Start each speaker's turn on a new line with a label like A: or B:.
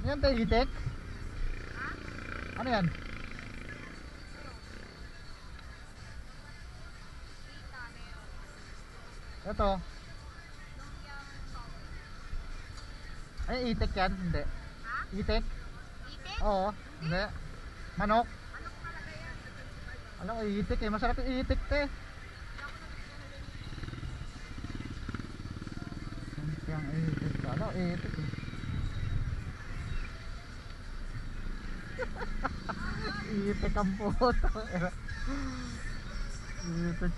A: Yan tayo itik? Ano yan? Ito. Ay, itik yan? Hindi. Itik? Oo. Hindi. Manok? Alam ko itik eh. Masarap yung itik te. Yung itik. Alam ko itik eh. Itik ang puto. Itik.